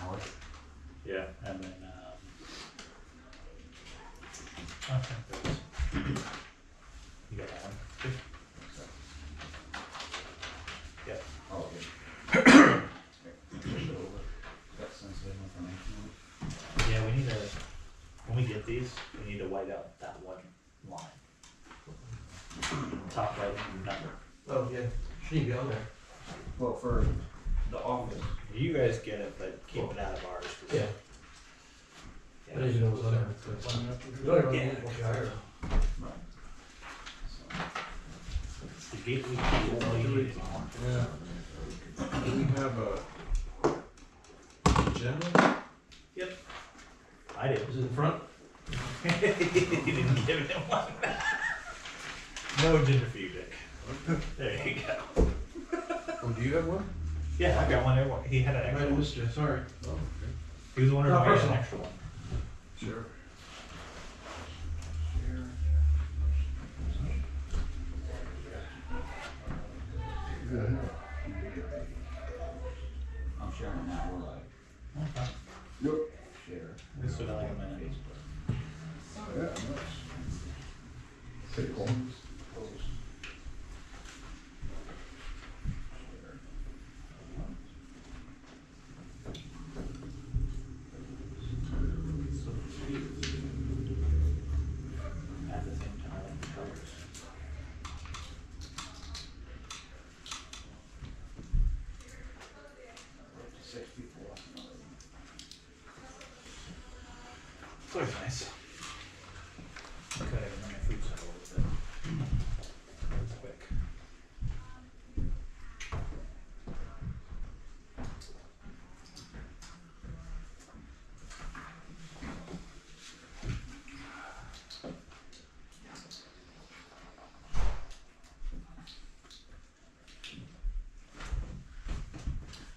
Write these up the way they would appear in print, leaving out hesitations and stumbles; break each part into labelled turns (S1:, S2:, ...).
S1: hour.
S2: Yeah, and then, I think there's, you got that one too? Yeah.
S1: Oh, okay. Push it over. Got sensitive information on it.
S2: Yeah, we need to, when we get these, we need to white out that one line. Top right number.
S3: Oh, yeah, should be on there.
S1: Well, for the office.
S2: You guys get it, but keep it out of ours. 'Cause-
S3: Yeah. I didn't know it was on there. You don't even
S2: Yeah.
S3: need what you hired.
S1: Right. So,
S2: It's the gateway key, is all you need anymore.
S4: Yeah. Do we have a agenda?
S2: Yep. I did.
S3: Is it in front?
S2: You didn't give him one. No agenda for you, Dick. There you go.
S4: Oh, do you have one?
S2: Yeah, I got one there. He had an
S3: I
S2: extra one.
S3: missed you, sorry.
S4: Oh, okay.
S2: He was wondering
S3: No,
S2: if I had an
S3: personal.
S2: extra one.
S4: Sure.
S1: I'm sharing it now, we're like,
S2: Okay.
S5: Yep.
S1: share.
S2: We still got like a minute.
S5: Yeah, nice. Take home.
S2: At the same time, I like the colors.
S1: Six people watching already.
S2: It's always nice. Cut it and then my food's up a little bit. It's quick.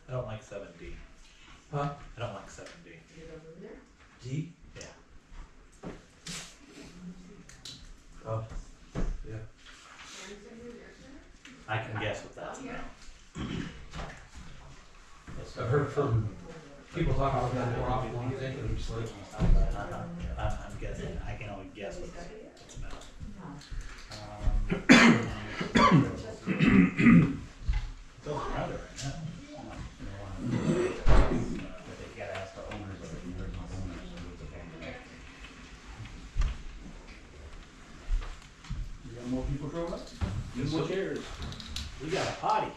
S2: I don't like 7D.
S3: Huh?
S2: I don't like 7D.
S3: D?
S2: Yeah.
S3: Oh, yeah.
S2: I can guess what that's about.
S3: I've heard from people talking about that more often than you think, and I'm just like,
S2: I'm guessing. I can only guess what it's about. It's all around it right now.
S1: But they gotta ask the owners of it, and there's no owners, so it's okay. You got more people showing up?
S2: Yes,
S1: More
S2: sir.
S1: chairs.
S2: We got a potty.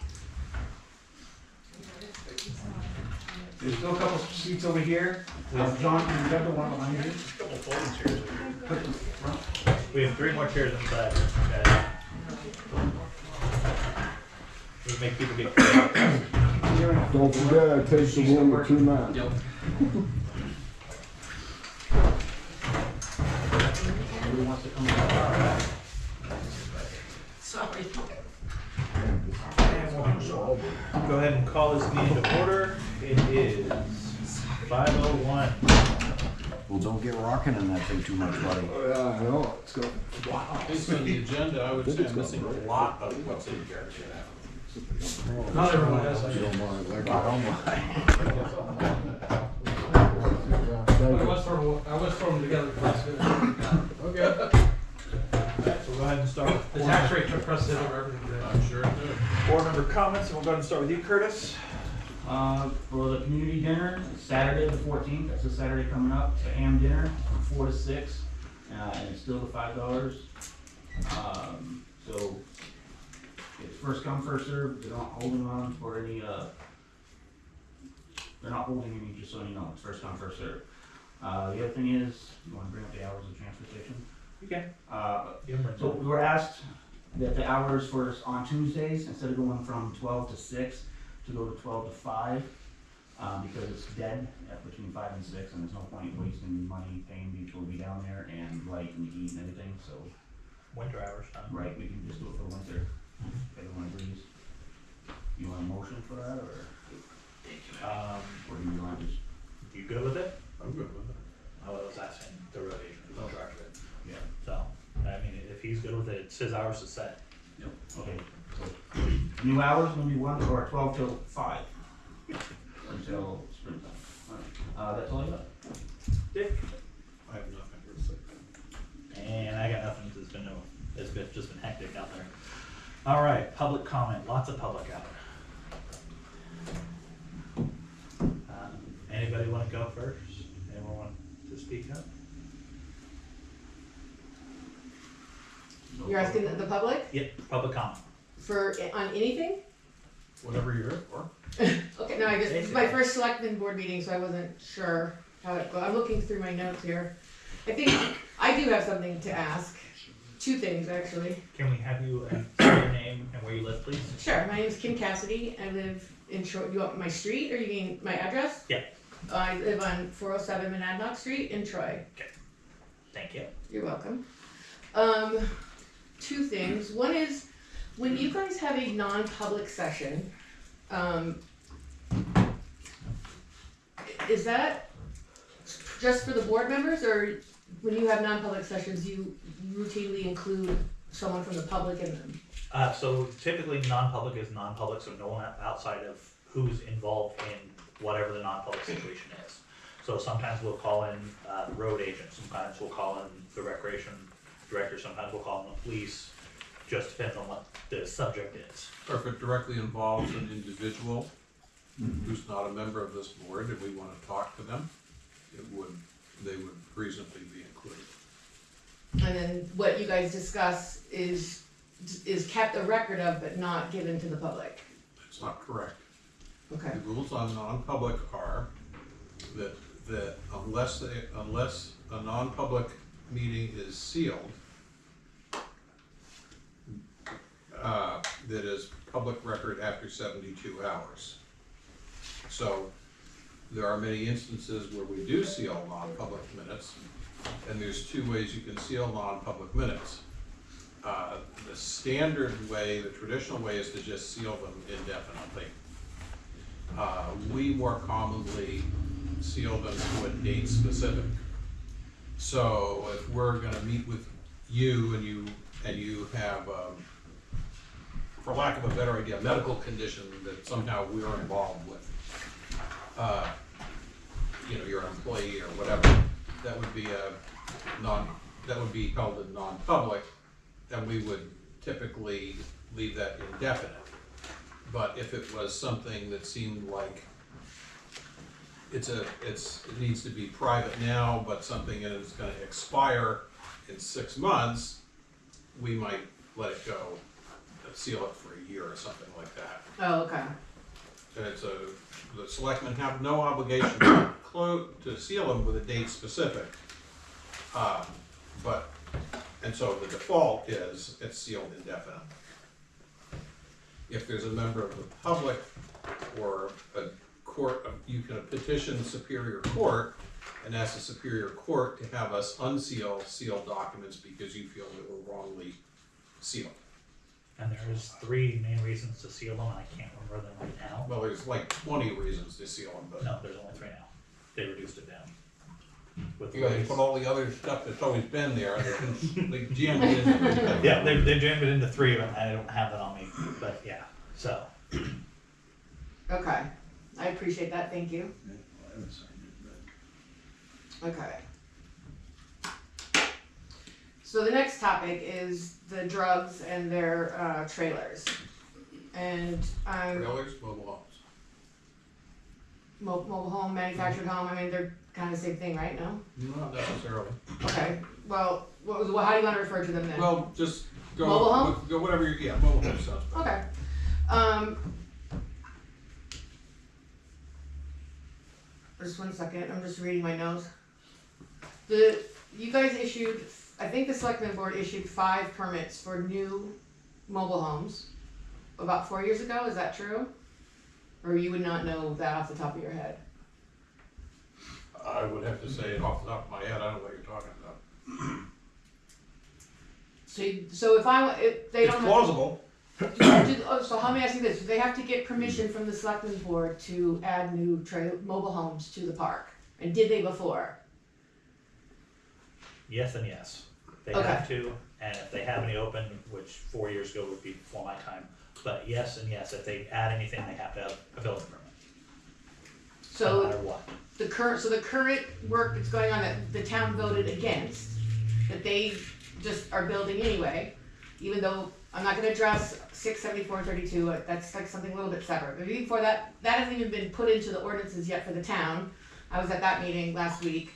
S1: There's still a couple seats over here. John, can you grab the one behind you?
S2: There's a couple folding chairs.
S1: Put the front.
S2: We have 3 more chairs inside. Okay. We make people get creative.
S5: Don't forget, I take the one with 2 9.
S3: yep.
S1: Who wants to come in?
S3: Sorry.
S2: Go ahead and call this meeting to order. It is 5:01.
S1: Well, don't get rocking in that thing too much, buddy.
S5: Oh, yeah, I know, it's good.
S4: Based on the agenda, I would say I'm missing a lot of what's in here.
S3: Not everyone has
S5: You
S3: that.
S5: don't mind, like,
S3: I was throwing them together last minute.
S4: Okay.
S2: Alright, so we'll go ahead and start with
S3: The tax rate took precedent over everything today.
S4: I'm sure it did.
S2: board member comments, and we'll go ahead and start with you, Curtis.
S1: For the community dinner, Saturday the 14th, that's this Saturday coming up, it's a ham dinner from 4 to 6, and it's still the $5. So, it's first come, first served, they're not holding on for any, they're not holding any, just so you know, it's first come, first served. The other thing is, you wanna bring up the hours of transfer station?
S2: Okay.
S1: So we were asked that the hours for on Tuesdays, instead of going from 12 to 6, to go to 12 to 5, because it's dead at between 5 and 6, and there's no point wasting money paying people to be down there and light and heat and everything, so,
S2: Winter hours time.
S1: right, we can just do it for winter, if everyone agrees. You want a motion for that, or do you want to just,
S2: You good with it?
S4: I'm good with it.
S2: I was asking the road agent who's in charge of it.
S1: yeah,
S2: So, I mean, if he's good with it, it's his hours to set.
S1: okay, so, new hours will be 1 or 12 till 5, until springtime. That's all I got.
S2: Dick?
S4: I have nothing to say.
S2: And I got nothing, it's just been hectic out there. All right, public comment, lots of public out there. Anybody wanna go first? Anyone want to speak up?
S6: You're asking the public
S2: Yep, public comment.
S6: on anything?
S4: Whatever you're here for.
S6: Okay, no, this is my first selectman board meeting, so I wasn't sure how it goes. I'm looking through my notes here. I think I do have something to ask. Two things, actually.
S2: Can we have you say your name and where you live, please?
S6: Sure, my name is Kim Cassidy. I live in Troy. You want my street or you mean my address?
S2: Yeah.
S6: I live on 407 Monadnock Street in Troy.
S2: Thank you.
S6: You're welcome. Two things. One is, when you guys have a non-public session, is that just for the board members, or when you have non-public sessions, you routinely include someone from the public in them?
S2: So typically non-public is non-public, so no one outside of who's involved in whatever the non-public situation is. So sometimes we'll call in the road agent, sometimes we'll call in the recreation director, sometimes we'll call in the police, just depends on what the subject is.
S4: Or if it directly involves an individual who's not a member of this board and we want to talk to them, they would reasonably be included.
S6: And then what you guys discuss is kept a record of, but not given to the public.
S4: It's not correct.
S6: Okay.
S4: The rules on non-public are that unless a non-public meeting is sealed, that is public record after 72 hours. So there are many instances where we do seal non-public minutes, and there's two ways you can seal non-public minutes. The standard way, the traditional way, is to just seal them indefinitely. We more commonly seal them to a date specific. So if we're gonna meet with you and you have, for lack of a better idea, a medical condition that somehow we're involved with, you're an employee or whatever, that would be held in non-public, and we would typically leave that indefinite. But if it was something that seemed like it needs to be private now, but something that is gonna expire in 6 months, we might let it go, seal it for a year or something like that.
S6: Oh, okay.
S4: And the selectmen have no obligation to seal them with a date specific. And so the default is it's sealed indefinitely. If there's a member of the public or a court, you can petition Superior Court and ask the Superior Court to have us unseal sealed documents because you feel that were wrongly sealed.
S2: And there's 3 main reasons to seal them, and I can't remember them right now.
S4: Well, there's like 20 reasons to seal them, but
S2: No, there's only 3 now. They reduced it down. With
S4: you gotta put all the other stuff that's always been there, they jammed it in.
S2: yeah, they jammed it into 3, but I don't have that on me. But yeah, so.
S6: Okay. I appreciate that. Thank you. Okay. So the next topic is the drugs and their trailers. And
S4: Trailers, mobile homes.
S6: mobile home, manufactured home, I mean, they're kind of the same thing, right? No?
S4: Not necessarily.
S6: Okay. Well, how do you want to refer to them then?
S4: Well, just go.
S6: Mobile home?
S4: Go whatever mobile home sounds better.
S6: Okay. Just 1 second, I'm just reading my notes. You guys issued, I think the selectmen board issued 5 permits for new mobile homes about 4 years ago, is that true? Or you would not know that off the top of your head?
S4: I would have to say it off the top of my head, I don't know what you're talking about.
S6: So if they
S4: It's
S6: don't
S4: plausible.
S6: so let me ask you this, do they have to get permission from the selectmen board to add new mobile homes to the park? And did they before?
S2: Yes and yes. They
S6: Okay.
S2: have to, and if they have any open, which 4 years ago would be before my time, but yes and yes, if they add anything, they have to have a building permit. No
S6: So
S2: matter what.
S6: the current work that's going on that the town voted against, that they just are building anyway, even though I'm not gonna address 674-32, that's like something a little bit separate. But even before that, that hasn't even been put into the ordinances yet for the town. I was at that meeting last week,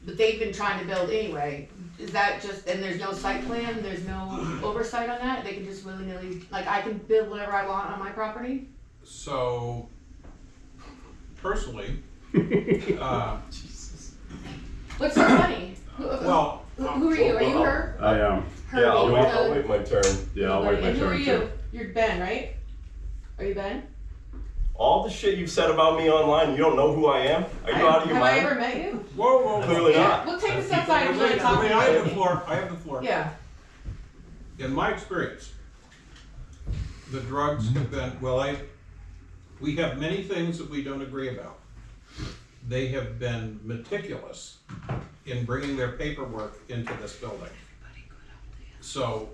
S6: but they've been trying to build anyway. Is that just, and there's no site plan, there's no oversight on that? They can just willy-nilly, like I can build whatever I want on my property?
S4: So, personally,
S6: What's so funny?
S4: well,
S6: Who are you? Are you her?
S7: I am.
S6: Her
S7: Yeah, I'll
S6: being
S7: wait my turn. Yeah, I'll wait my
S6: And who are
S7: turn
S6: you?
S7: too.
S6: You're Ben, right? Are you Ben?
S7: All the shit you've said about me online, you don't know who I am? Are you out of your
S6: Have I
S7: mind?
S6: ever met you?
S4: whoa.
S7: Clearly
S6: Yeah,
S7: not.
S6: we'll take this outside and really talk
S4: Wait,
S6: about
S4: I have the
S6: it.
S4: floor, I have the floor.
S6: Yeah.
S4: In my experience, the drugs have been, we have many things that we don't agree about. They have been meticulous in bringing their paperwork into this building. So,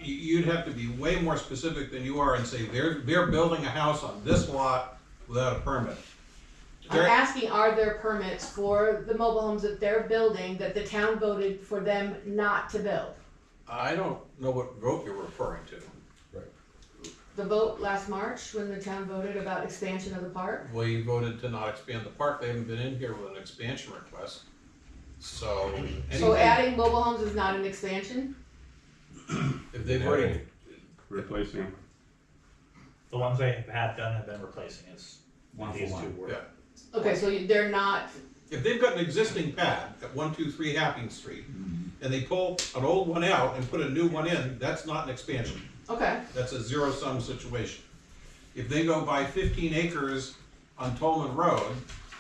S4: you'd have to be way more specific than you are and say, they're building a house on this lot without a permit.
S6: I'm asking, are there permits for the mobile homes that they're building that the town voted for them not to build?
S4: I don't know what vote you're referring to.
S6: The vote last March when the town voted about expansion of the park?
S4: We voted to not expand the park, they haven't been in here with an expansion request. So,
S6: So
S4: anything,
S6: adding mobile homes is not an expansion?
S4: if they've already,
S7: Replacing.
S2: The ones they have done have been replacing is
S1: One for
S2: these
S1: one.
S2: two were.
S4: yeah.
S6: Okay, so they're not,
S4: If they've got an existing pad at 123 Happing Street, and they pull an old one out and put a new one in, that's not an expansion.
S6: okay,
S4: That's a zero-sum situation. If they go buy 15 acres on Tolman Road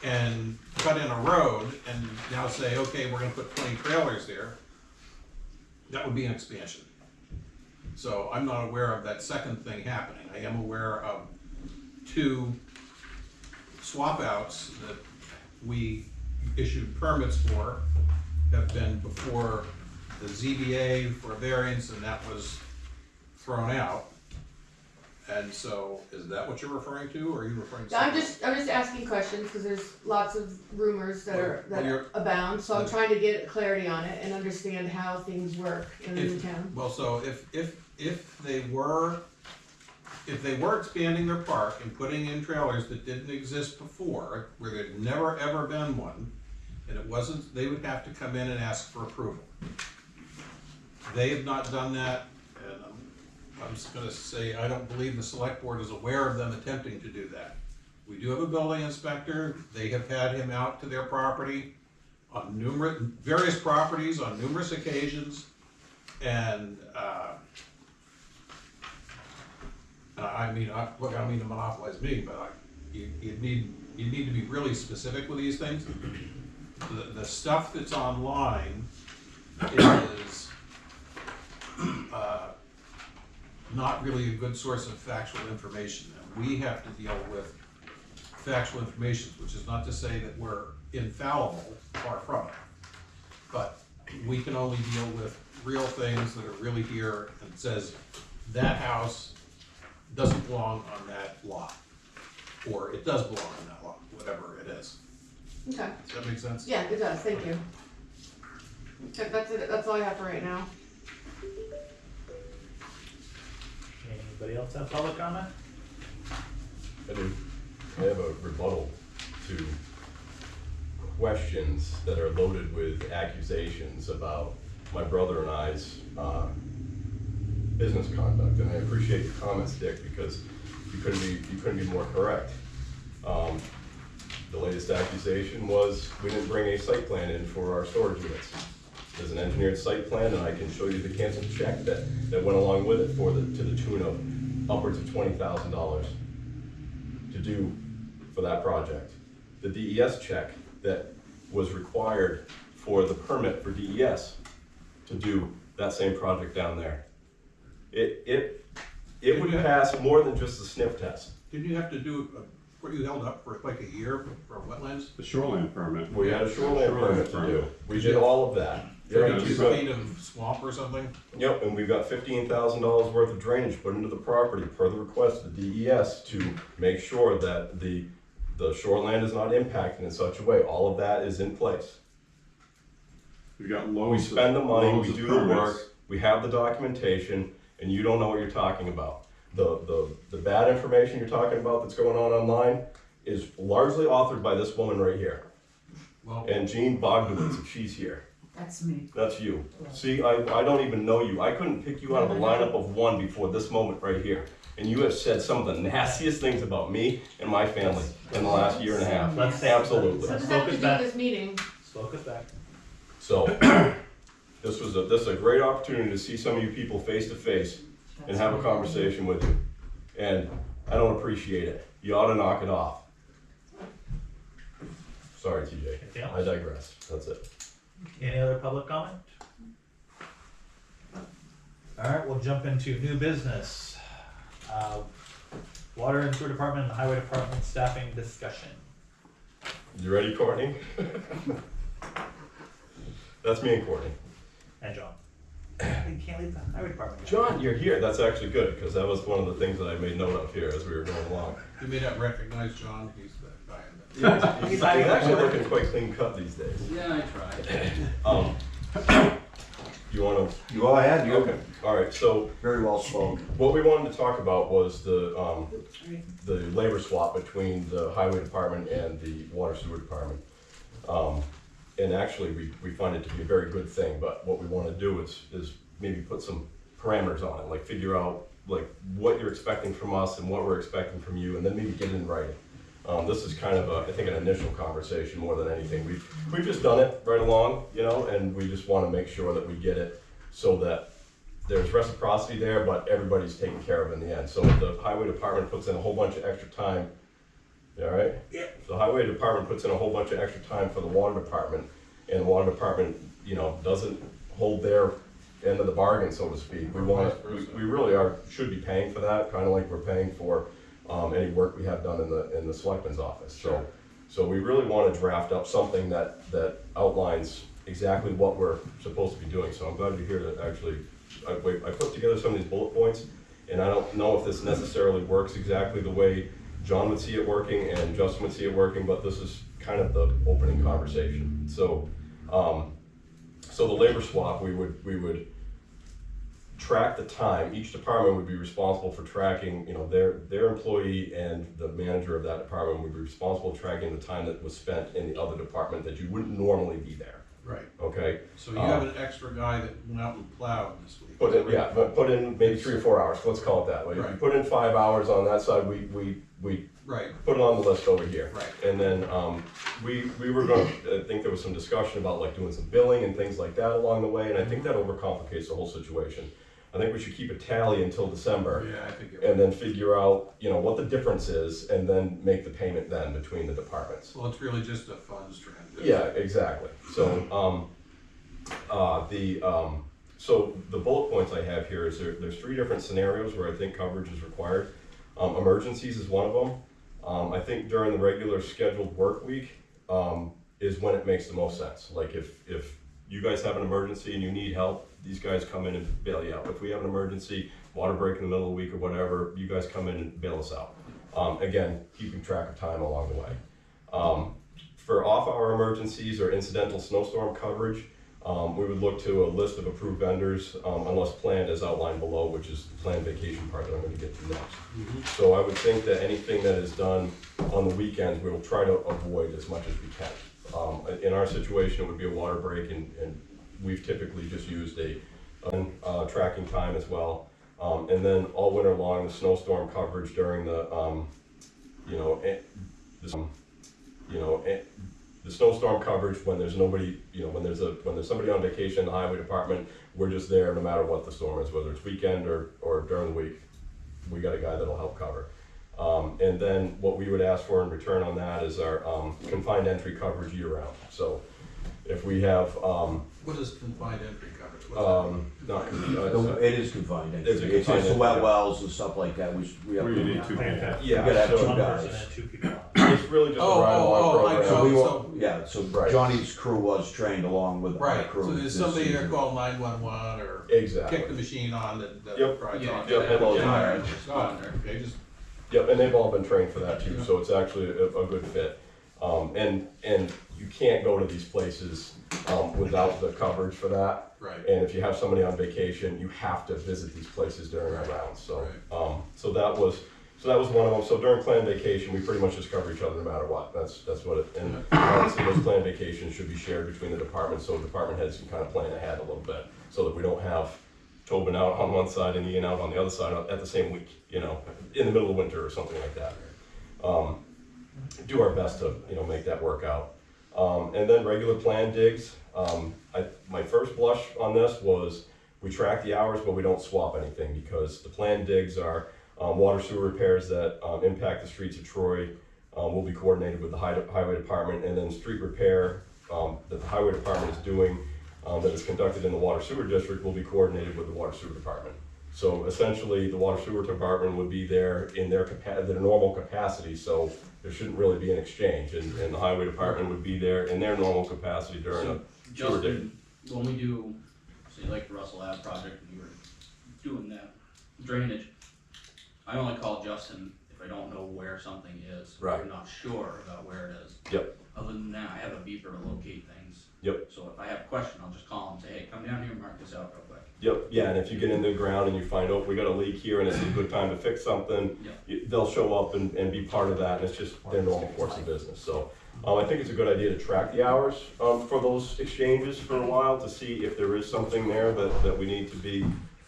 S4: and cut in a road and now say, okay, we're gonna put 20 trailers there, that would be an expansion. So I'm not aware of that second thing happening. I am aware of 2 swap outs that we issued permits for, have been before the ZBA for a variance, and that was thrown out. And so, is that what you're referring to, or are you referring to
S6: I'm
S4: something?
S6: just asking questions, because there's lots of rumors that
S4: Well, you're-
S6: abound, so I'm trying to get clarity on it and understand how things work in the town.
S4: Well, so if they were expanding their park and putting in trailers that didn't exist before, where there'd never ever been one, and it wasn't, they would have to come in and ask for approval. They have not done that, and I'm just gonna say, I don't believe the select board is aware of them attempting to do that. We do have a building inspector, they have had him out to their property on various properties on numerous occasions, and, I mean, look, I don't mean to monopolize me, but you need to be really specific with these things. The stuff that's online is, not really a good source of factual information. And we have to deal with factual information, which is not to say that we're infallible, far from it. But we can only deal with real things that are really here and says, that house doesn't belong on that lot. Or it does belong on that lot, whatever it is.
S6: Okay,
S4: Does that make sense?
S6: yeah, it does, thank you. Okay, that's it, that's all I have for right now.
S2: Anybody else have public comment?
S8: I do. I have a rebuttal to questions that are loaded with accusations about my brother and I's business conduct, and I appreciate your comments, Dick, because you couldn't be more correct. The latest accusation was we didn't bring a site plan in for our storage units. There's an engineered site plan, and I can show you the canceled check that went along with it to the tune of upwards of $20,000 to do for that project. The DES check that was required for the permit for DES to do that same project down there. It would pass more than just the sniff test.
S4: Didn't you have to do, were you held up for like a year for wetlands?
S7: The shoreline permit.
S8: We had a shoreline permit to do. We did all of that.
S4: 32
S8: We've got-
S4: feet of swamp or something?
S8: Yep, and we've got $15,000 worth of drainage put into the property per the request of the DES to make sure that the The shoreland is not impacted in such a way. All of that is in place.
S9: We got
S8: We
S9: loads
S8: spend the money,
S9: loads
S8: we
S9: of
S8: do the
S9: permits.
S8: work, we have the documentation, and you don't know what you're talking about. The bad information you're talking about that's going on online is largely authored by this woman right here.
S4: Well,
S8: And Jean Bogdowitz, if she's here.
S10: That's me.
S8: That's you. See, I don't even know you. I couldn't pick you out of a lineup of one before this moment right here. And you have said some of the nastiest things about me and my family in the last year and a half.
S2: Let's-
S8: Absolutely.
S6: What does that have to do with this meeting?
S2: Let's focus back.
S8: So, this is a great opportunity to see some of you people face to face and have a conversation with you. And I don't appreciate it. You ought to knock it off. Sorry, TJ.
S2: Anything
S8: I
S2: else?
S8: digress. That's it.
S2: Any other public comment? Alright, we'll jump into new business. Water and sewer department and highway department staffing discussion.
S8: You ready, Courtney? That's me and Courtney.
S2: And John. You can't leave the highway department.
S8: John, you're here. That's actually good, because that was one of the things that I made note of here as we were going along.
S4: you may not recognize John, he's the guy in the.
S8: He's actually looking quite clean cut these days.
S3: Yeah, I tried.
S8: You wanna,
S11: You go ahead, you're
S8: okay, alright, so
S11: very well spoken.
S8: what we wanted to talk about was the labor swap between the highway department and the water sewer department. And actually, we find it to be a very good thing, but what we wanna do is maybe put some parameters on it, like figure out like what you're expecting from us and what we're expecting from you, and then maybe get it in writing. This is kind of I think an initial conversation more than anything. We've just done it right along, you know, and we just wanna make sure that we get it so that there's reciprocity there, but everybody's taken care of in the end. So the highway department puts in a whole bunch of extra time. You all right?
S2: Yeah.
S8: The highway department puts in a whole bunch of extra time for the water department, and the water department, you know, doesn't hold their end of the bargain, so to speak. We really should be paying for that, kind of like we're paying for any work we have done in the selectman's office. So we really want to draft up something that outlines exactly what we're supposed to be doing. So I'm glad to hear that actually, I put together some of these bullet points, and I don't know if this necessarily works exactly the way John would see it working and Justin would see it working, but this is kind of the opening conversation. So, so the labor swap, we would track the time. Each department would be responsible for tracking, you know, their employee, and the manager of that department would be responsible for tracking the time that was spent in the other department that you wouldn't normally be there.
S4: Right,
S8: Okay?
S4: so you have an extra guy that went out and plowed this week.
S8: Put in maybe 3 or 4 hours. Let's call it that way. If you
S4: Right.
S8: put in 5 hours on that side, we
S4: Right,
S8: put it on the list over here.
S4: Right.
S8: And then we were going to, I think there was some discussion about like doing some billing and things like that along the way, and I think that overcomplicates the whole situation. I think we should keep a tally until December,
S4: yeah, I think you're
S8: and
S4: right.
S8: then figure out, you know, what the difference is, and then make the payment then between the departments.
S4: Well, it's really just a funds transition.
S8: Yeah, exactly. So, so the bullet points I have here is there's 3 different scenarios where I think coverage is required. Emergencies is one of them. I think during the regular scheduled work week is when it makes the most sense. Like if you guys have an emergency and you need help, these guys come in and bail you out. If we have an emergency, water break in the middle of the week or whatever, you guys come in and bail us out. Again, keeping track of time along the way. For off-hour emergencies or incidental snowstorm coverage, we would look to a list of approved vendors, unless planned as outlined below, which is the planned vacation part that I'm gonna get to next. So I would think that anything that is done on the weekends, we will try to avoid as much as we can. In our situation, it would be a water break, and we've typically just used a tracking time as well. And then all winter long, the snowstorm coverage during the, the snowstorm coverage when there's nobody, when there's somebody on vacation in the highway department, we're just there no matter what the storm is, whether it's weekend or during the week. We got a guy that'll help cover. And then what we would ask for in return on that is our confined entry coverage year round. So if we have,
S4: What is confined entry coverage? What's that?
S11: It is confined
S8: It's a
S11: entry. It's
S8: confined
S11: just the
S8: entry,
S11: wet wells and stuff like that, we have.
S9: Where you need 2 people.
S8: yeah,
S11: You gotta have
S8: so
S11: two guys.
S2: One person and 2 people.
S8: it's really just a ride-along program.
S11: So we
S4: So-
S11: were, yeah, so
S8: Right.
S11: Johnny's crew was trained along with our
S4: Right,
S11: crew.
S4: so there's
S11: this
S4: somebody there
S11: season.
S4: called 911 or
S8: Exactly.
S4: kick the machine on that
S8: Yep.
S4: drives
S8: Yep.
S4: on.
S8: Yep.
S4: Yeah,
S11: Yep.
S4: it's on there, okay, just.
S8: Yep, and they've all been trained for that too, so it's actually a good fit. And you can't go to these places without the coverage for that.
S4: Right.
S8: And if you have somebody on vacation, you have to visit these places during our rounds, so. So that was one of them. So during planned vacation, we pretty much just cover each other no matter what. That's what it, and honestly, those planned vacations should be shared between the departments, so department heads can kind of plan ahead a little bit, so that we don't have Tobin out on one side and Ian out on the other side at the same week, you know, in the middle of winter or something like that. Do our best to, you know, make that work out. And then regular planned digs. My first blush on this was we track the hours, but we don't swap anything, because the planned digs are water sewer repairs that impact the streets of Troy will be coordinated with the highway department, and then street repair that the highway department is doing that is conducted in the water sewer district will be coordinated with the water sewer department. So essentially, the water sewer department would be there in their normal capacity, so there shouldn't really be an exchange, and the highway department would be there in their normal capacity during a sewer dig.
S10: Justin, when we do, say like the Russell Ave project, when you were doing that drainage, I only call Justin if I don't know where something is.
S8: Right.
S10: I'm not sure about where it is.
S8: Yep.
S10: Other than that, I have a beeper to locate things.
S8: Yep.
S10: So if I have a question, I'll just call him and say, hey, come down here and mark this out real quick.
S8: Yep, yeah, and if you get into the ground and you find, oh, we got a leak here and it's a good time to fix something, they'll show up and be part of that, and it's just their normal course of business. So I think it's a good idea to track the hours for those exchanges for a while to see if there is something there that we need to be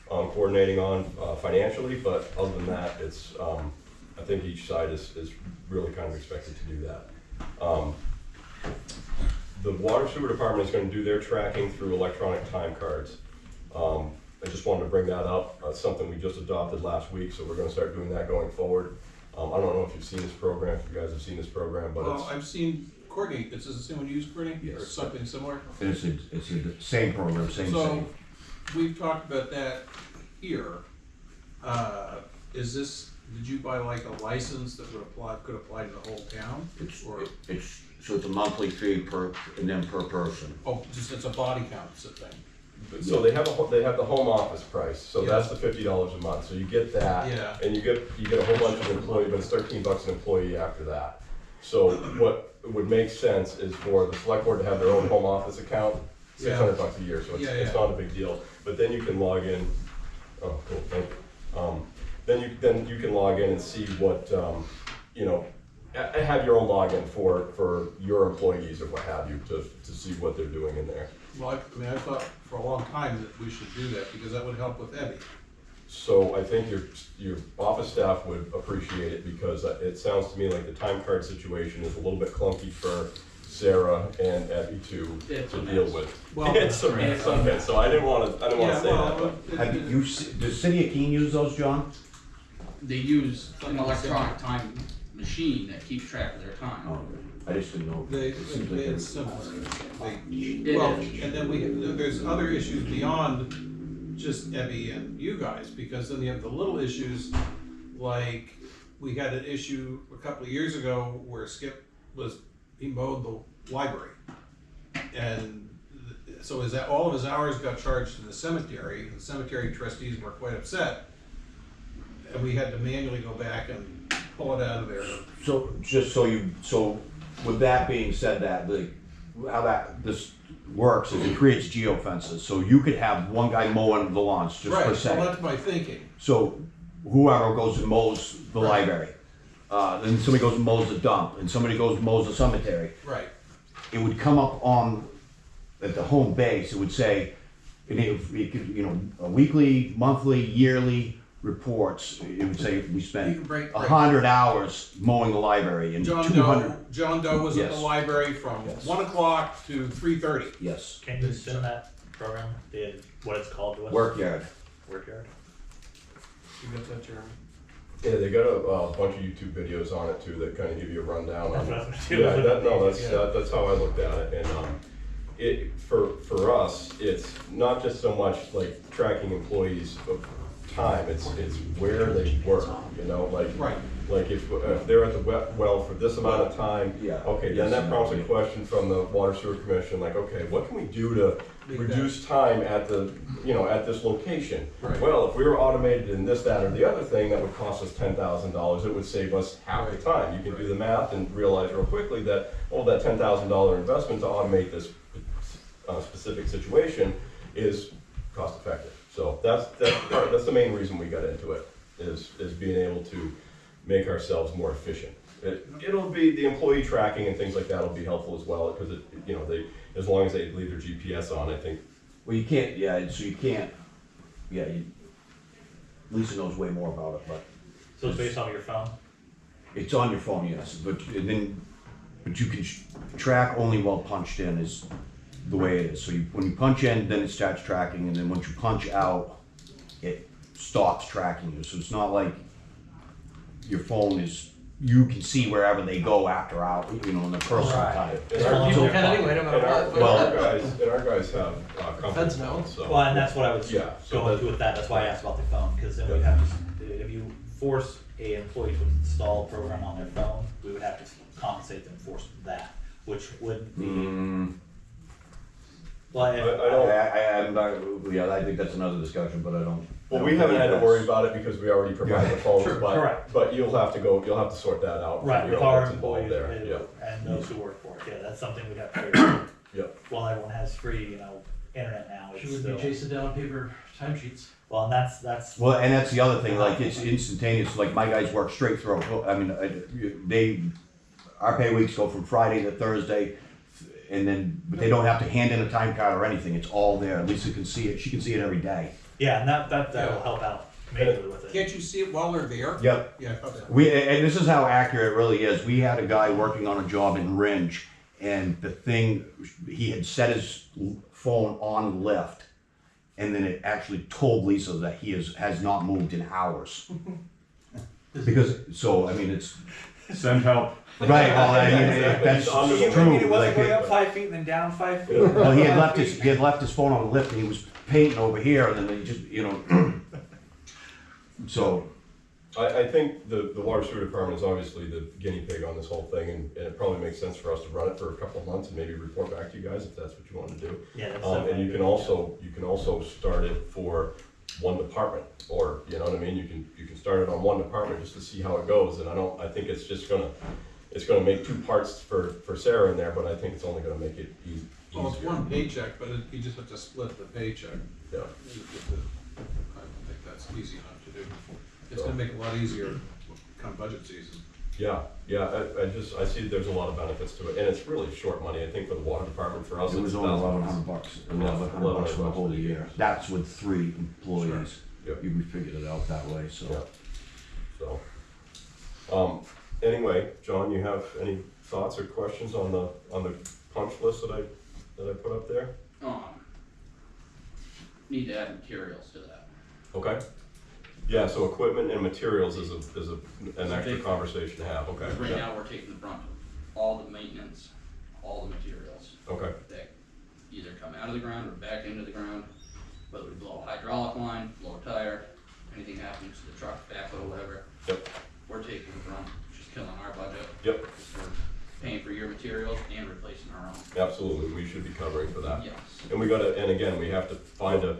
S8: coordinating on financially, but other than that, it's, I think each side is really kind of expected to do that. The water sewer department is going to do their tracking through electronic time cards. I just wanted to bring that up. It's something we just adopted last week, so we're going to start doing that going forward. I don't know if you've seen this program, if you guys have seen this program, but
S4: Well, I've seen Courtney, is this the same one you use, Courtney?
S11: Yes.
S4: Or something similar?
S11: It's the same program, same.
S4: So, we've talked about that here. Is this, did you buy like a license that could apply to the whole town?
S11: So it's a monthly fee and then per person.
S4: Oh, just, it's a body count thing.
S8: so they have the home office price, so that's the $50 a month. So you get that,
S4: Yeah.
S8: and you get a whole bunch of employees, but it's $13 an employee after that. So what would make sense is for the select board to have their own home office account, $600 a year, so it's not a big deal. But then you can log in. Oh, cool. Thank you. Then you can log in and see what you know. Have your own login for your employees or what have you to see what they're doing in there.
S4: Well, I mean, I thought for a long time that we should do that because that would help with Eddie.
S8: So I think your office staff would appreciate it, because it sounds to me like the time card situation is a little bit clunky for Sarah and Abby to deal with.
S4: Well,
S8: it's a mess. Okay, so I didn't want to say that. But
S11: Does City of Keene use those, John?
S10: They use an electronic time machine that keeps track of their time.
S11: Oh, I just didn't know.
S4: It's similar.
S10: It
S4: Well,
S10: is.
S4: and then there's other issues beyond just Ebby and you guys, because then you have the little issues, like, we had an issue a couple of years ago where Skip he mowed the library. And so is that all of his hours got charged to the cemetery trustees were quite upset. And we had to manually go back and pull it out of there.
S11: So so with that being said, how this works is it creates geofences. So you could have one guy mowing the lawns just per se.
S4: Right, well, that's my thinking.
S11: So whoever goes and mows the library, then somebody goes and mows the dump, and somebody goes and mows the cemetery.
S4: Right.
S11: It would come up at the home base. It would say, it could, a weekly, monthly, yearly reports. It would say we spent 100 hours mowing the library and
S4: John
S11: 200.
S4: Doe was at the library from 1 o'clock to 3:30.
S11: Yes.
S2: Can you send that program, what it's called to us?
S11: Workyard.
S2: Workyard.
S4: You got that, Jeremy?
S8: Yeah, they got a bunch of YouTube videos on it too that kind of give you a rundown.
S2: That's what I was
S8: Yeah, that's how I looked at it, and for us, it's not just so much like tracking employees of time. It's where they work. Like
S4: Right.
S8: Like if they're at the well for this amount of time,
S11: Yeah.
S8: okay,
S11: Yes,
S8: then that
S11: and
S8: prompts
S11: no,
S8: a
S11: yeah.
S8: question from the Water Sewer Commission, like, okay, what can we do to reduce time at the, at this location?
S4: Right.
S8: Well, if we were automated in this, that, or the other thing, that would cost us $10,000, it would save us half the time. You can do the math and realize real quickly that, that $10,000 investment to automate this specific situation is cost effective. So that's the main reason we got into it, is being able to make ourselves more efficient. It'll be the employee tracking and things like that will be helpful as well, because as long as they leave their GPS on, I think.
S11: Well, you can't, so you can't, Lisa knows way more about it, but
S2: So it's based off your phone?
S11: it's on your phone, yes, but you can track only while punched in is the way it is. So when you punch in, then it starts tracking, and then once you punch out, it stops tracking you. So it's not like your phone is, you can see wherever they go after hours, in the personal time.
S3: People can anyway, no matter what.
S8: Our guys have company
S3: Feds know.
S8: phones, so.
S2: Well, and that's what I was
S8: Yeah, so
S2: going
S8: that-
S2: to with that, that's why I asked about the phone, because then we'd have to, if you force a employee to install a program on their phone, we would have to compensate them for that, which would be. Well,
S8: I don't.
S11: I think that's another discussion, but I don't.
S8: Well, we haven't had to worry about it because we already provide the phones,
S2: True,
S8: but,
S2: correct.
S8: but you'll have to sort that out.
S2: Right,
S8: You
S2: with
S8: know,
S2: our
S8: what's involved
S2: employees
S8: there.
S2: and those who work for it, yeah, that's something we'd have to figure out.
S8: Yep.
S2: While everyone has free, internet now, it's
S3: She would
S2: still.
S3: be chasing down paper timesheets.
S2: Well, and that's.
S11: Well, and that's the other thing, like, it's instantaneous, like, my guys work straight through, our pay weeks go from Friday to Thursday, but they don't have to hand in a time card or anything, it's all there, Lisa can see it, she can see it every day.
S2: Yeah, and that'll help out majorly with it.
S4: Can't you see it while they're there?
S11: Yep.
S4: Yeah, okay.
S11: And this is how accurate it really is, we had a guy working on a job in Ringe, and he had set his phone on lift, and then it actually told Lisa that he has not moved in hours. It's.
S9: Send help.
S11: Right, well, that's true.
S2: It wasn't going up 5 feet and then down 5 feet.
S11: Well, he had left his phone on the lift, and he was painting over here, and then he just, so.
S8: I think the Water Sewer Department is obviously the guinea pig on this whole thing, and it probably makes sense for us to run it for a couple of months and maybe report back to you guys if that's what you want to do.
S2: Yeah, that's
S8: And
S2: definitely
S8: you can also start it for one department, or, you know what I mean, you can start it on one department just to see how it goes, and I think it's just gonna make 2 parts for Sarah in there, but I think it's only gonna make it easier.
S4: Well, it's one paycheck, but you just have to split the paycheck.
S8: Yeah.
S4: I don't think that's easy enough to do. It's gonna make it a lot easier come budget season.
S8: Yeah, I see there's a lot of benefits to it, and it's really short money, I think, for the water department, for us.
S11: It was
S8: it's
S11: only
S8: $1,000.
S11: $1,100 for the whole year. That's with 3 employees.
S8: Sure. Yep.
S11: We figured it out that way, so.
S8: Yeah. So, anyway, John, you have any thoughts or questions on the punch list that I put up there?
S10: Need to add materials to that.
S8: Okay. Yeah, so equipment and materials is an extra
S10: big
S8: conversation to have, okay.
S10: Right
S8: Yeah.
S10: now, we're taking the brunt of all the maintenance, all the materials
S8: Okay,
S10: that either come out of the ground or back into the ground, whether we blow a hydraulic line, blow a tire, anything happens to the truck, backhoe, whatever.
S8: Yep.
S10: We're taking the brunt, which is killing our budget.
S8: Yep.
S10: Because we're paying for your materials and replacing our own.
S8: absolutely, we should be covering for that.
S10: Yes.
S8: And again, we have to find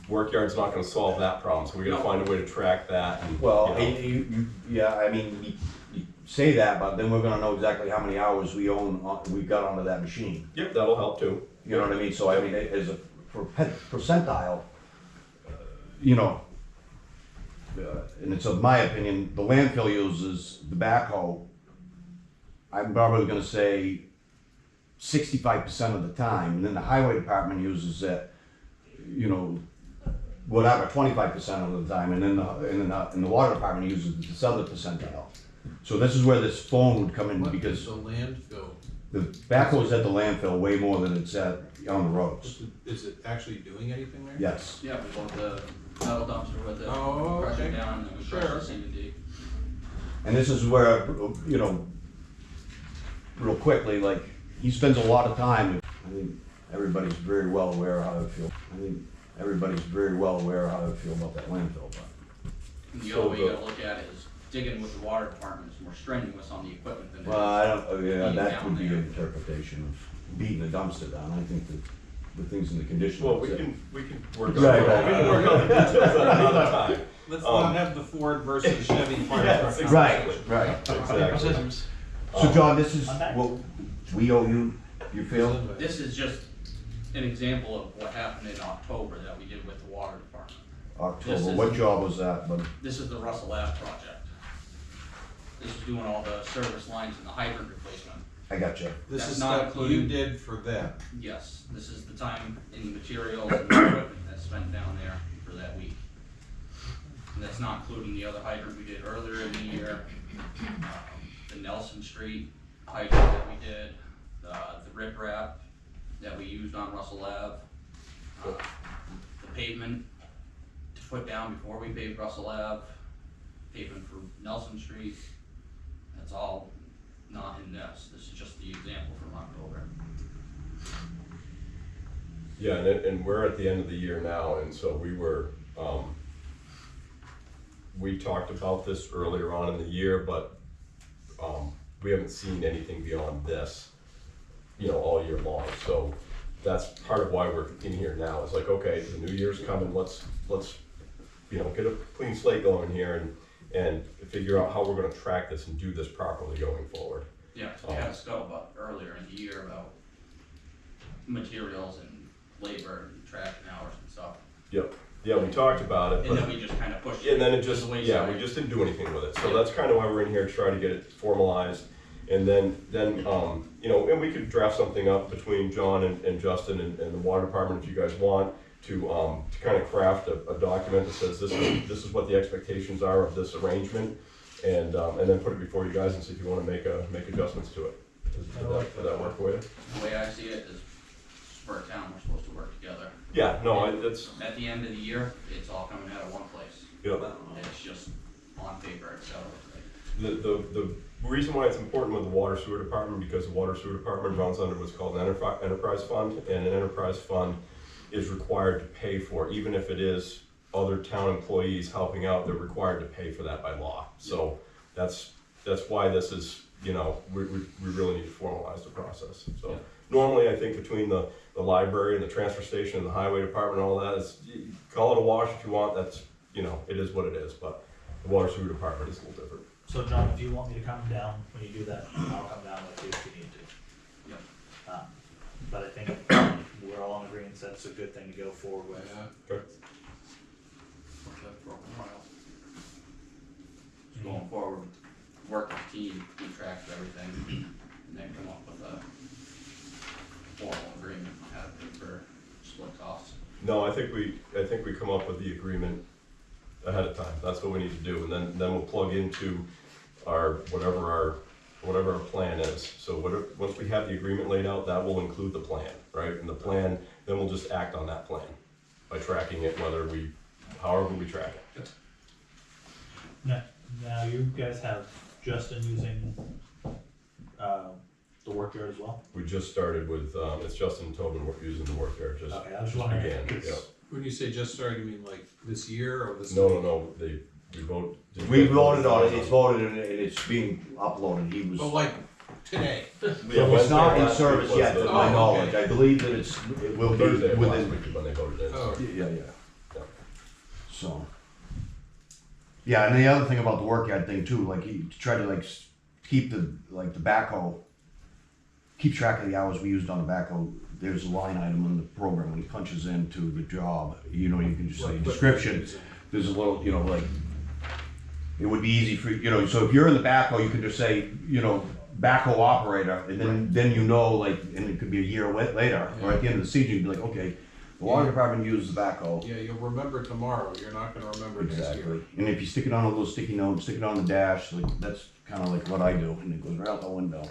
S8: workyard's not gonna solve that problem, so we gotta find a way to track that and,
S11: Well,
S8: you know.
S11: you say that, but then we're gonna know exactly how many hours we got onto that machine.
S8: Yep, that'll help too.
S11: You know what I mean? So I mean, as a percentile, and it's of my opinion, the landfill uses the backhoe. I'm probably gonna say 65% of the time, and then the highway department uses it, whatever, 25% of the time, and then the water department uses this other percentile. So this is where this phone would come in,
S4: What
S11: because
S4: is the landfill?
S11: the backhoe's at the landfill way more than it's on the roads.
S4: Is it actually doing anything there?
S11: Yes.
S10: Yeah, we load the metal dumpster with it,
S4: Oh,
S10: crush
S4: okay.
S10: it down, and then we crush
S4: Sure.
S10: the C&D.
S11: And this is where, real quickly, like, he spends a lot of time. I think everybody's very well aware of how I feel. about that landfill, but.
S10: And the
S8: So
S10: other way you
S8: the-
S10: gotta look at it is, digging with the water department is more strenuous on the equipment than it is.
S11: Well, I don't, yeah,
S10: being
S11: that
S10: down
S11: would be an
S10: there.
S11: interpretation of beating the dumpster down. I think that the things in the condition.
S8: Well, we can work on
S11: Right,
S8: that. We can work on the details at another time.
S3: Let's not have the Ford versus Chevy fire
S8: Yes,
S3: truck.
S11: Right.
S8: Exactly.
S11: So John, this is what we owe you, you feel?
S10: This is just an example of what happened in October that we did with the water department.
S11: October,
S10: This is-
S11: what job was that, bud?
S10: This is the Russell Ave project. This is doing all the service lines and the hydrant replacement.
S11: I got you.
S4: This
S10: That's
S4: is
S10: not
S4: stuff you
S10: including-
S4: did for them.
S10: Yes, this is the time and the materials and the equipment that's spent down there for that week. And that's not including the other hydrant we did earlier in the year, the Nelson Street hydrant that we did, the riprap that we used on Russell Ave, the pavement to put down before we paved Russell Ave, pavement for Nelson Street. That's all not in this. This is just the example from October.
S8: Yeah, and we're at the end of the year now, and so we talked about this earlier on in the year, but we haven't seen anything beyond this, all year long. So that's part of why we're in here now. It's like, okay, the new year's coming, let's get a clean slate going here and figure out how we're gonna track this and do this properly going forward.
S10: Yeah, so we had a scope about earlier in the year about materials and labor and tracking hours and stuff.
S8: Yep. Yeah, we talked about it,
S10: And
S8: but
S10: then we just kind of pushed it.
S8: and then it
S10: to
S8: just,
S10: the
S8: yeah,
S10: wayside.
S8: we just didn't do anything with it. So that's kind of why we're in here to try to get it formalized. And then and we could draft something up between John and Justin and the water department if you guys want to kind of craft a document that says this is what the expectations are of this arrangement, and then put it before you guys and see if you want to make adjustments to it. Does that work for you?
S10: The way I see it is, we're a town, we're supposed to work together.
S8: Yeah, no, it's,
S10: At the end of the year, it's all coming out of one place.
S8: yeah.
S10: It's just on paper, so.
S8: The reason why it's important with the water sewer department, because the water sewer department runs under what's called an enterprise fund, and an enterprise fund is required to pay for, even if it is other town employees helping out, they're required to pay for that by law. So that's why this is, we really need to formalize the process. So
S10: Yeah.
S8: normally I think between the library and the transfer station and the highway department and all that, you call it a wash if you want, that's, it is what it is, but the water sewer department is a little different.
S2: So John, if you want me to come down when you do that, I'll come down with you if you need to.
S10: Yep.
S2: But I think we're all in agreement that's a good thing to go forward with.
S8: Okay.
S10: For a while. Just going forward, work as a team, keep track of everything, and then come up with a formal agreement on how to pay for split costs.
S8: No, I think we come up with the agreement ahead of time. That's what we need to do, and then we'll plug into whatever our plan is. So once we have the agreement laid out, that will include the plan, right? And the plan, then we'll just act on that plan by tracking it, however we track it.
S2: Now you guys have Justin using the work yard as well?
S8: We just started with it's Justin and Tobin using the work there. Just
S2: Okay, I was wondering.
S8: began. Yeah.
S4: When you say just started, you mean like this year or this?
S8: No. We
S11: voted on it, it's voted and it's being uploaded, he was.
S4: Well, like today.
S8: Yeah,
S11: It's not in
S8: Wednesday last
S11: service
S8: week
S11: yet,
S8: was
S11: to
S8: the-
S11: my
S4: Oh,
S11: knowledge,
S4: okay.
S11: I believe that it will be
S8: Thursday of last
S11: within,
S8: week is when they voted in.
S4: Oh,
S11: yeah. So. Yeah, and the other thing about the workyard thing too, like he tried to keep the backhoe, keep track of the hours we used on the backhoe. There's a line item in the program when he punches into the job, you can just say description. There's a little, it would be easy for, so if you're in the backhoe, you can just say, backhoe operator, and then and it could be a year later, or at the end of the season, you'd be like, okay, the water department uses the backhoe.
S4: yeah, you'll remember tomorrow, you're not gonna remember next year.
S11: Exactly. And if you stick it on a little sticky note, stick it on the dash, that's kind of like what I do, and it goes right out the window.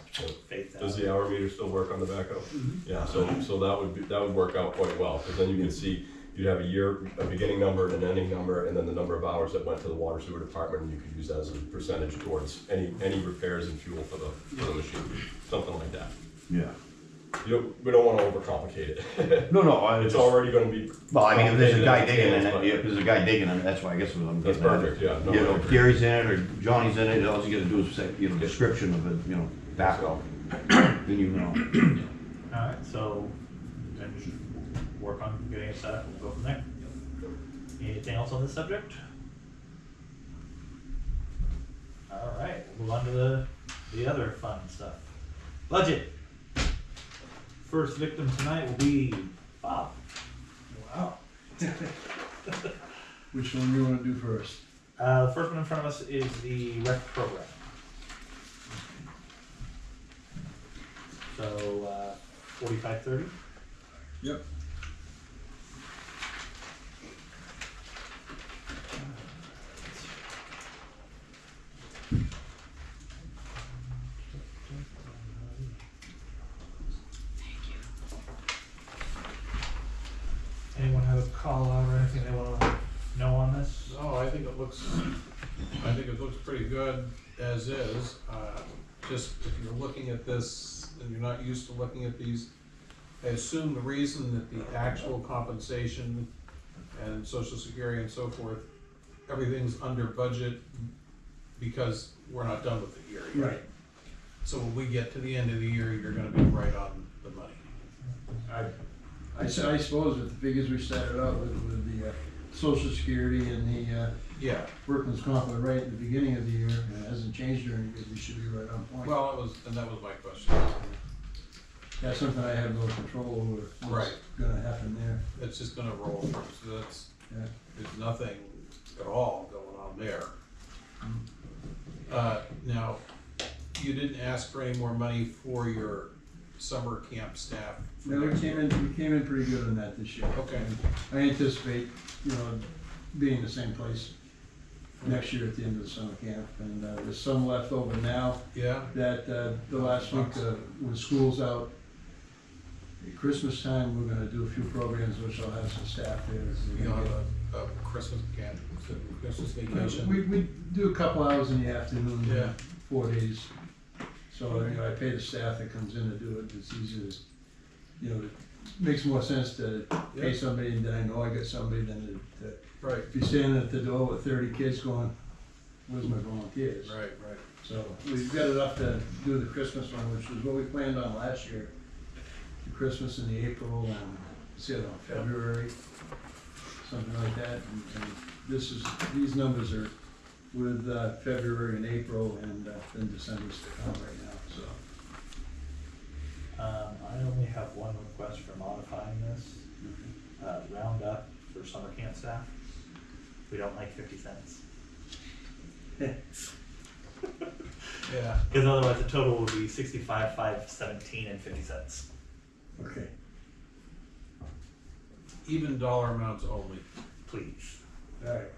S2: Faith
S8: Does the hour meter still work on the backhoe?
S11: Mm-hmm.
S8: Yeah, so that would work out quite well, because then you can see, you'd have a beginning number and an ending number, and then the number of hours that went to the water sewer department, and you could use that as a percentage towards any repairs and fuel for the machine, something like that.
S11: Yeah.
S8: We don't wanna overcomplicate it.
S11: No, no, I
S8: It's
S11: just,
S8: already gonna be.
S11: well, I mean, if there's a guy
S8: complicated
S11: digging in
S8: as
S11: it,
S8: stands,
S11: yeah, if there's a guy digging in it, that's why I guess what I'm
S8: That's
S11: getting at.
S8: perfect, yeah. No,
S11: You
S8: I
S11: know,
S8: agree.
S11: if Gary's in it or Johnny's in it, all you gotta do is say, you know, description of it, you know, backhoe. Then you know.
S2: Alright, so then we should work on getting it set up, we'll go from there. Anything else on this subject? Alright, we'll move on to the other fun stuff. Budget. First victim tonight will be Bob.
S12: Wow. Which one do you wanna do first?
S2: The first one in front of us is the rec program. So, 4530.
S12: Yep.
S2: Anyone have a call out or anything they wanna know on this?
S4: No, I think it looks pretty good as is. Just if you're looking at this and you're not used to looking at these, I assume the reason that the actual compensation and social security and so forth, everything's under budget because we're not done with the year yet.
S12: Right.
S4: So when we get to the end of the year, you're gonna be right on the money.
S12: I suppose with the figures we started out with the social security and the
S4: Yeah,
S12: workman's comp are right at the beginning of the year, and it hasn't changed during the year, we should be right on point.
S4: well, that was my question.
S12: That's something I have no control over, what's
S4: Right.
S12: gonna happen there.
S4: It's just gonna roll through, so
S12: Yeah.
S4: there's nothing at all going on there. Now, you didn't ask for any more money for your summer camp staff? for
S12: No, we
S4: next
S12: came
S4: year?
S12: in pretty good on that this year.
S4: Okay.
S12: And I anticipate, you know, being the same place next year at the end of the summer camp, and there's some left over now
S4: Yeah,
S12: that the last week when school's out, at Christmas time, we're gonna do a few programs which I'll have some staff there. So we're
S4: you
S12: gonna
S4: know, a Christmas camp, Christmas vacation.
S12: We do a couple hours in the afternoon,
S4: Yeah.
S12: 4 days. So, you know, I pay the staff that comes in to do it, it's easier to, you know, it makes more sense to pay
S4: Yeah.
S12: somebody that I know I got somebody than to
S4: Right,
S12: be standing at the door with 30 kids going, where's my volunteers?
S4: right.
S12: So we've got enough to do the Christmas one, which was what we planned on last year. The Christmas in the April and, February, something like that. And these numbers are with February and April and then December's to come right now, so.
S2: I only have one request for modifying this. Round up for summer camp staff. We don't like 50 cents.
S4: Yeah,
S2: Because otherwise the total would be 65,517 and 50 cents.
S12: Okay.
S4: even dollar amounts only.
S2: Please.
S12: All right.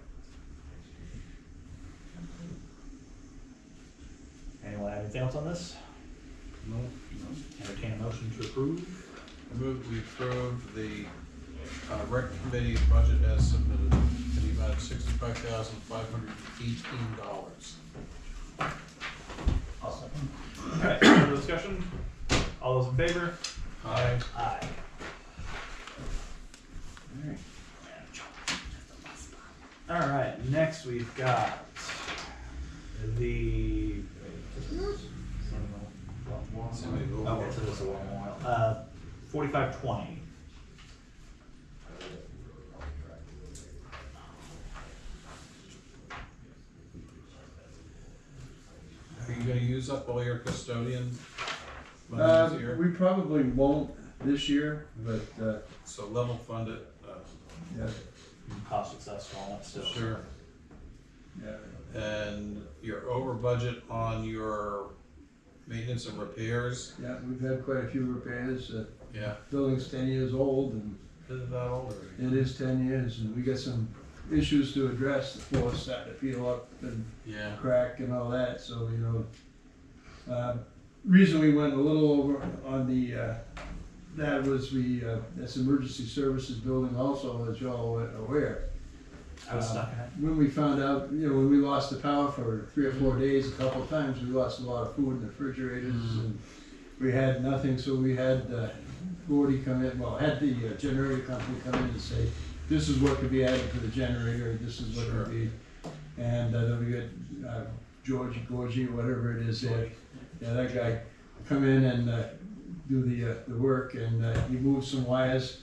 S2: Anyone have anything else on this?
S4: No.
S2: Entertain a motion to approve.
S4: I move we approve the rec committee budget as submitted in the amount of $65,518.
S2: Alright, further discussion? All those in favor?
S4: Aye.
S2: Aye. Alright, next we've got the. Okay, so this is a one more. 4520.
S4: Are you gonna use up all your custodian money this year?
S12: We probably won't this year, but,
S4: So level fund it,
S12: yeah,
S2: Cost access and all that stuff.
S4: sure.
S12: yeah,
S4: And you're over budget on your maintenance and repairs?
S12: yeah, we've had quite a few repairs.
S4: Yeah.
S12: Building's 10 years old, and
S4: Isn't that old already?
S12: it is 10 years, and we got some issues to address. The floor's starting to peel up and
S4: Yeah.
S12: crack and all that, so, you know. Reason we went a little over on the, that was that's emergency services building also, as y'all are aware.
S2: I was stuck in it.
S12: When we found out, you know, when we lost the power for 3 or 4 days, a couple of times, we lost a lot of food in the refrigerators, and we had nothing, so we had Gordy come in, well, had the generator company come in and say, this is what could be added to the generator, this is what could be. And then we got Gorgie, whatever it is, yeah, that guy come in and do the work, and he moved some wires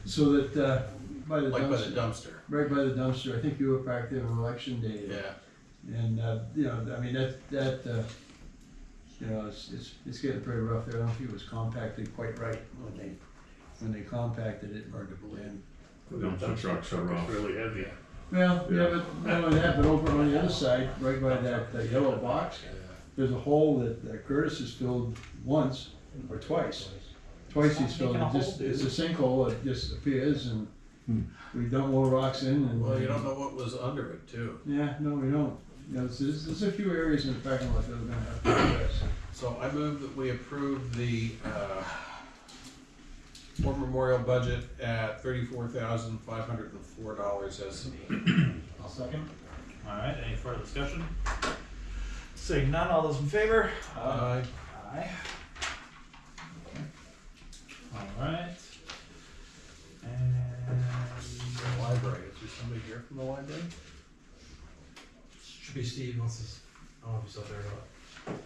S12: so that by the
S4: dumpster.
S12: right by the dumpster. I think you were back there on election day.
S4: Yeah.
S12: And you know, I mean that you know, it's getting pretty rough there. I don't think it was compacted quite right when they compacted it. Hard to believe.
S9: The dumpster trucks are really heavy.
S12: Well, yeah, but not only that, but over on the other side, right by that yellow box, there's a hole that Curtis has filled once or twice. Twice he's filled it. It's a sinkhole. It just appears, and we dump more rocks in. And
S4: Well, you don't know what was under it too.
S12: Yeah, no, we don't. You know, there's a few areas in the parking lot that we're gonna have to address.
S4: So I move that we approve the War Memorial budget at $34,504 as submitted.
S1: I'll second.
S2: Alright, any further discussion? Seeing none, all those in favor?
S4: Aye.
S2: Aye. Alright. And
S4: The library, is there somebody here from the library?
S3: Should be Steve, unless he's, I don't know if he's out there or not.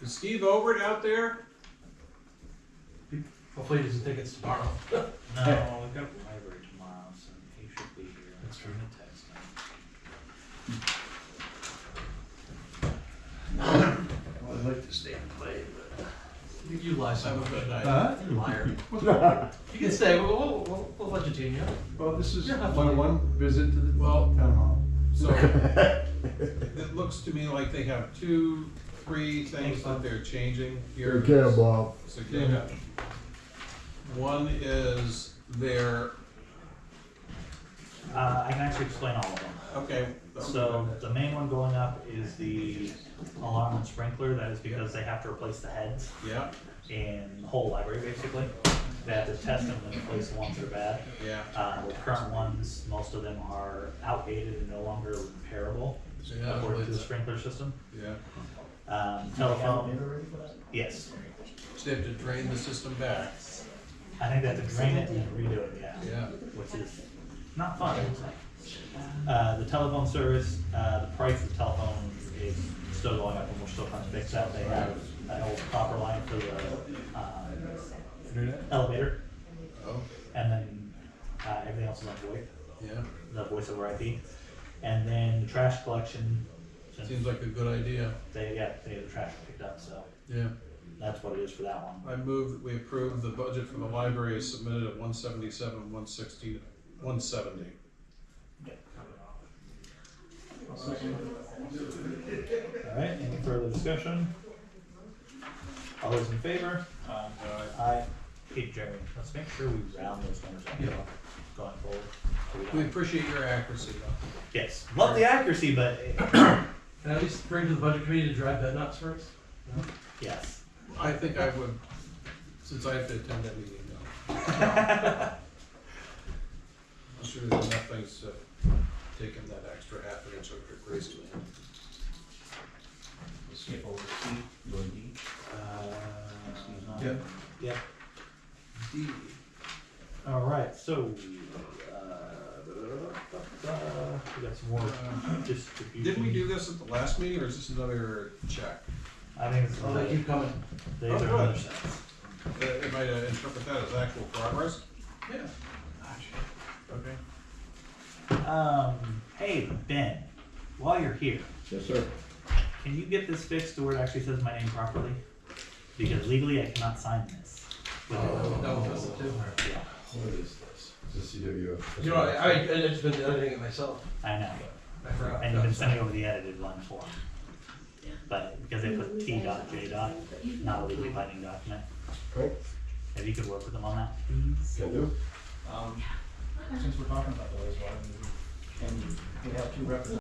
S4: Is Steve Overt out there?
S3: Hopefully he doesn't think it's tomorrow.
S2: no, we've got library tomorrow, so he should be here.
S3: That's true.
S2: I'm gonna text him.
S12: Well, I'd like to stay and play, but.
S3: You lie so
S4: Have a
S3: much.
S4: good night.
S12: Huh?
S3: You liar. You can stay, we'll entertain you.
S12: Well, this is
S3: Yeah,
S12: one visit to the
S4: Well,
S12: town hall.
S4: So it looks to me like they have 2, 3 things that they're changing here.
S5: Okay, Bob.
S4: So, okay. One is their,
S2: I can actually explain all of them.
S4: okay.
S2: So the main one going up is the alarm and sprinkler. That is because they have to replace the heads
S4: Yeah,
S2: in the whole library, basically. They have to test them and replace the ones that are bad.
S4: yeah.
S2: The current ones, most of them are outdated and no longer repairable,
S4: Yeah,
S2: according to the
S4: it's-
S2: sprinkler system.
S4: Yeah.
S2: Telephone, yes.
S4: So they have to drain the system back.
S2: I think they have to drain it and then redo it, yeah.
S4: Yeah.
S2: Which is not fun. The telephone service, the price of telephone is still going up and we're still trying to fix that. They have an old copper line for the elevator,
S4: Oh,
S2: and then everything else is on VoIP,
S4: yeah.
S2: the voice over IP. And then the trash collection, since
S4: Seems like a good idea.
S2: they get the trash picked up, so
S4: Yeah.
S2: that's what it is for that one.
S4: I move that we approve the budget for the library as submitted at 177, 160, 170.
S1: I'll second.
S2: Alright, any further discussion? All those in favor? Aye. Hey Jeremy, let's make sure we round those numbers up going forward. So we
S4: We
S2: don't-
S4: appreciate your accuracy though.
S2: Yes, love the accuracy, but
S3: Can I at least bring to the budget committee to drive bed nuts first? No?
S2: yes.
S4: I think I would, since I have to attend that meeting now. I'm sure there's enough things to take in that extra half an inch of gracefully.
S1: We'll skip over C, go to D. Steve's not.
S4: Yep.
S2: Yep.
S4: D.
S2: Alright, so, we got some more distribution.
S4: Didn't we do this at the last meeting, or is this another check?
S2: I think it's,
S3: Oh, they keep coming.
S2: these
S4: Oh,
S2: are
S4: good.
S2: other sets.
S4: Am I to interpret that as actual progress?
S3: Yeah.
S4: Okay.
S2: Hey Ben, while you're here,
S5: Yes, sir.
S2: can you get this fixed to where it actually says my name properly? Because legally I cannot sign this.
S3: That was messed too.
S2: Yeah,
S8: What is this? Is this CWF?
S3: You know, I just been editing it myself.
S2: I know.
S3: I forgot.
S2: And you've been sending over the edited one for them. But because they put T.J. not a legally binding document.
S8: Cool.
S2: If you could work with them on that, please.
S8: Can do.
S1: Since we're talking about those, why don't we, and we have 2 representatives